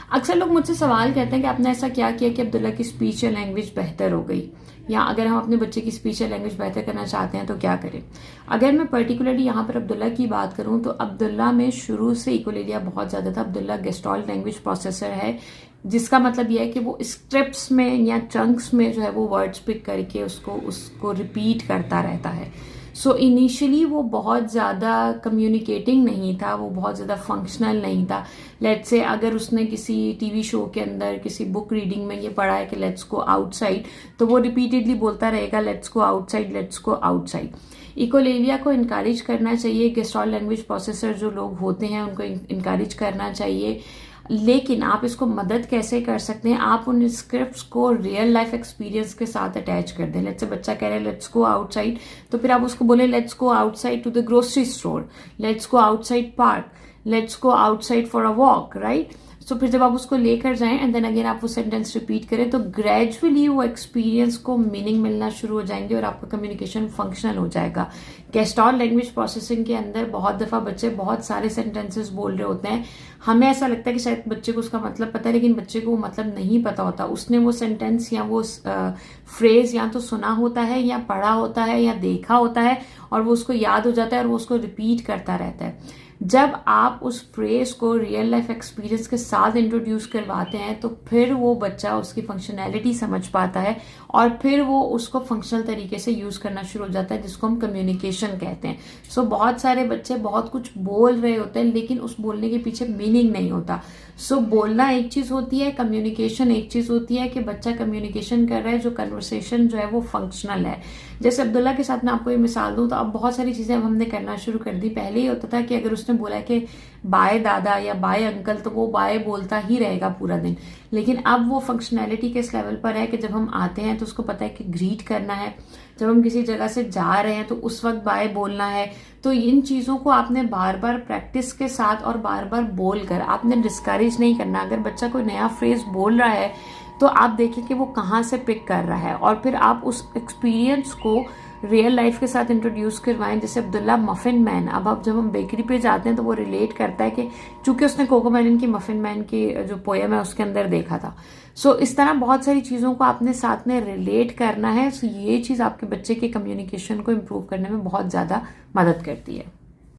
अक्सर लोग मुझसे सवाल करते हैं कि आपने ऐसा क्या किया कि अब्दुल्ला की स्पीच या लैंग्वेज बेहतर हो गई, या अगर हम अपने बच्चे की स्पीच या लैंग्वेज बेहतर करना चाहते हैं तो क्या करें। अगर मैं पर्टिकुलरली यहाँ पर अब्दुल्ला की बात करूँ तो अब्दुल्ला में शुरू से इकोलेलिया बहुत ज़्यादा था। अब्दुल्ला गेस्टॉल्ट लैंग्वेज प्रोसेसर है, जिसका मतलब यह है कि वो स्क्रिप्ट्स में या चंक्स में जो है वो वर्ड्स पिक करके उसको रिपीट करता रहता है। सो इनिशियली वो बहुत ज़्यादा कम्युनिकेटिंग नहीं था, वो बहुत ज़्यादा फंक्शनल नहीं था। लेट्स से अगर उसने किसी टीवी शो के अंदर किसी बुक रीडिंग में ये पढ़ा है कि लेट्स गो आउटसाइड, तो वो रिपीटेडली बोलता रहेगा let's go outside, let's go outside. Echolalia को इनकरेज करना चाहिए, गेस्टॉल्ट लैंग्वेज प्रोसेसर जो लोग होते हैं उनको इनकरेज करना चाहिए। लेकिन आप इसको मदद कैसे कर सकते हैं, आप उन स्क्रिप्ट्स को रियल लाइफ एक्सपीरियंस के साथ अटैच कर दें। लेट्स से बच्चा कह रहा है लेट्स गो आउटसाइड, तो फिर आप उसको बोले let's go outside to the grocery store, let's go outside park, let's go outside for a walk, right. So फिर जब आप उसको लेकर जाएं एंड देन अगेन आप वो सेंटेंस रिपीट करें तो ग्रेजुअली वो एक्सपीरियंस को मीनिंग मिलना शुरू हो जाएंगे और आपका कम्युनिकेशन फंक्शनल हो जाएगा। गेस्टॉल्ट लैंग्वेज प्रोसेसिंग के अंदर बहुत दफा बच्चे बहुत सारे सेंटेंसेस बोल रहे होते हैं, हमें ऐसा लगता है कि शायद बच्चे को उसका मतलब पता है, लेकिन बच्चे को वो मतलब नहीं पता होता। उसने वो सेंटेंस या वो फ्रेज या तो सुना होता है या पढ़ा होता है या देखा होता है और वो उसको याद हो जाता है और वो उसको रिपीट करता रहता है। जब आप उस फ्रेज को रियल लाइफ एक्सपीरियंस के साथ इंट्रोड्यूस करवाते हैं तो फिर वो बच्चा उसकी फंक्शनैलिटी समझ पाता है और फिर वो उसको फंक्शनल तरीके से यूज करना शुरू हो जाता है, जिसको हम कम्युनिकेशन कहते हैं। सो बहुत सारे बच्चे बहुत कुछ बोल रहे होते हैं लेकिन उस बोलने के पीछे मीनिंग नहीं होता। सो बोलना एक चीज होती है, कम्युनिकेशन एक चीज होती है कि बच्चा कम्युनिकेशन कर रहा है, जो कन्वर्सेशन जो है वो फंक्शनल है। जैसे अब्दुल्ला के साथ मैं आपको ये मिसाल दूं तो अब बहुत सारी चीजें अब हमने करना शुरू कर दी। पहले ही होता था कि अगर उसने बोला कि बाय दादा या बाय अंकल तो वो बाय बोलता ही रहेगा पूरा दिन, लेकिन अब वो फंक्शनैलिटी के इस लेवल पर है कि जब हम आते हैं तो उसको पता है कि ग्रीट करना है, जब हम किसी जगह से जा रहे हैं तो उस वक्त बाय बोलना है। तो इन चीजों को आपने बार बार प्रैक्टिस के साथ और बार बार बोलकर आपने डिस्करेज नहीं करना। अगर बच्चा कोई नया फ्रेज बोल रहा है तो आप देखें कि वो कहाँ से पिक कर रहा है और फिर आप उस एक्सपीरियंस को रियल लाइफ के साथ इंट्रोड्यूस करवाएं। जैसे अब्दुल्ला मफिन मैन, अब जब हम बेकरी पे जाते हैं तो वो रिलेट करता है कि चूंकि उसने कोकोमेलन की मफिन मैन की जो पोएम है उसके अंदर देखा था। सो इस तरह बहुत सारी चीजों को आपने साथ में रिलेट करना है। सो ये चीज आपके बच्चे के कम्युनिकेशन को इम्प्रूव करने में बहुत ज्यादा मदद करती है।